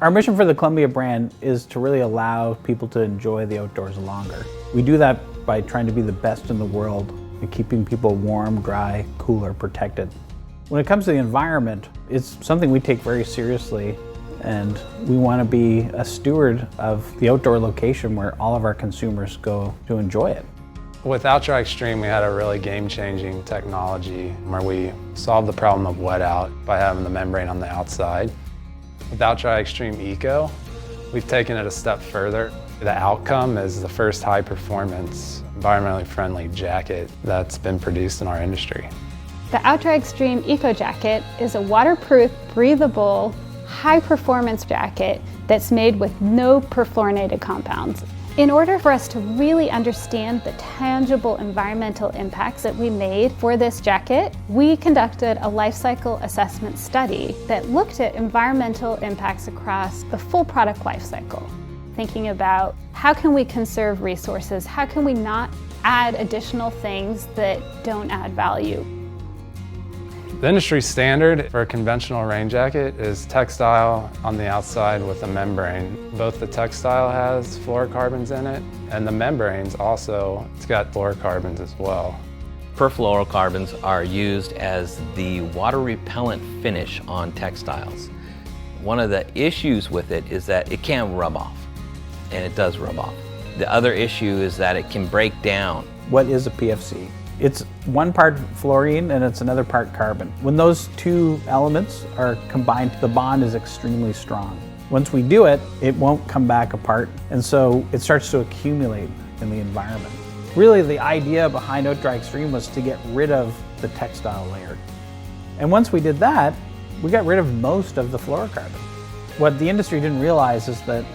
Our mission for the Columbia brand is to really allow people to enjoy the outdoors longer. We do that by trying to be the best in the world and keeping people warm, dry, cooler, protected. When it comes to the environment, it's something we take very seriously, and we want to be a steward of the outdoor location where all of our consumers go to enjoy it. With OutDry Extreme, we had a really game-changing technology where we solved the problem of wet out by having the membrane on the outside. With OutDry Extreme Eco, we've taken it a step further. The outcome is the first high-performance, environmentally friendly jacket that's been produced in our industry. The OutDry Extreme EcoJacket is a waterproof, breathable, high-performance jacket that's made with no perfluorinated compounds. In order for us to really understand the tangible environmental impacts that we made for this jacket, we conducted a life cycle assessment study that looked at environmental impacts across the full product life cycle, thinking about how can we conserve resources, how can we not add additional things that don't add value. The industry standard for a conventional rain jacket is textile on the outside with a membrane. Both the textile has fluorocarbons in it, and the membranes also, it's got fluorocarbons as well. Perfluorocarbons are used as the water repellent finish on textiles. One of the issues with it is that it can rub off, and it does rub off. The other issue is that it can break down. What is a PFC? It's one part fluorine and it's another part carbon. When those two elements are combined, the bond is extremely strong. Once we do it, it won't come back apart, and so it starts to accumulate in the environment. Really, the idea behind OutDry Extreme was to get rid of the textile layer. And once we did that, we got rid of most of the fluorocarbon. What the industry didn't realize is that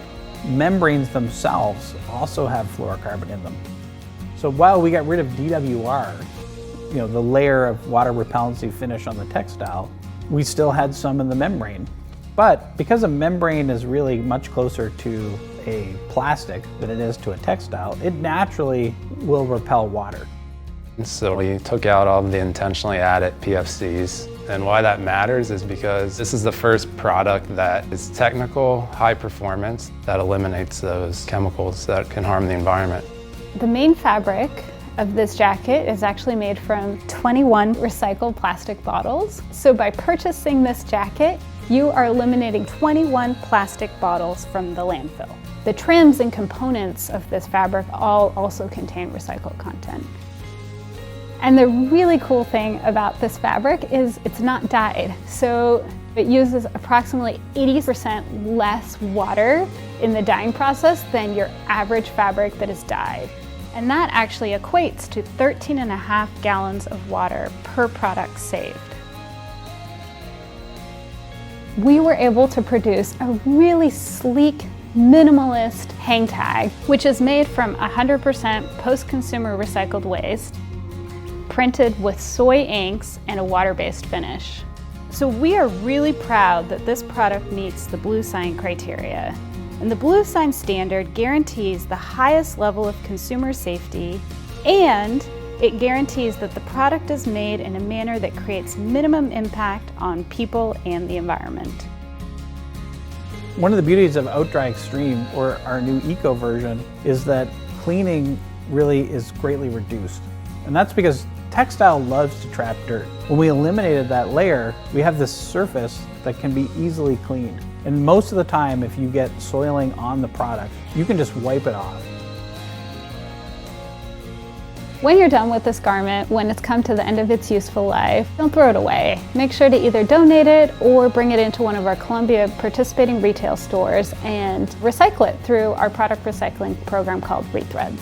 membranes themselves also have fluorocarbon in them. So while we got rid of DWR, the layer of water repellency finish on the textile, we still had some in the membrane. But because a membrane is really much closer to a plastic than it is to a textile, it naturally will repel water. So we took out all of the intentionally added PFCs. And why that matters is because this is the first product that is technical, high performance, that eliminates those chemicals that can harm the environment. The main fabric of this jacket is actually made from 21 recycled plastic bottles. So by purchasing this jacket, you are eliminating 21 plastic bottles from the landfill. The trims and components of this fabric all also contain recycled content. And the really cool thing about this fabric is it's not dyed. So it uses approximately 80% less water in the dyeing process than your average fabric that is dyed. And that actually equates to 13.5 gallons of water per product saved. We were able to produce a really sleek, minimalist hang tag, which is made from 100% post-consumer recycled waste, printed with soy inks and a water-based finish. So we are really proud that this product meets the Blue Sign criteria. And the Blue Sign standard guarantees the highest level of consumer safety, and it guarantees that the product is made in a manner that creates minimum impact on people and the environment. One of the beauties of OutDry Extreme, or our new Eco version, is that cleaning really is greatly reduced. And that's because textile loves to trap dirt. When we eliminated that layer, we have this surface that can be easily cleaned. And most of the time, if you get soiling on the product, you can just wipe it off. When you're done with this garment, when it's come to the end of its useful life, don't throw it away. Make sure to either donate it or bring it into one of our Columbia participating retail stores and recycle it through our product recycling program called Rethreads.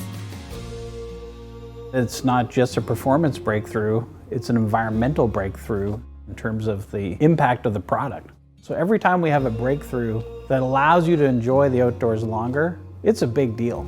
It's not just a performance breakthrough, it's an environmental breakthrough in terms of the impact of the product. So every time we have a breakthrough that allows you to enjoy the outdoors longer, it's a big deal.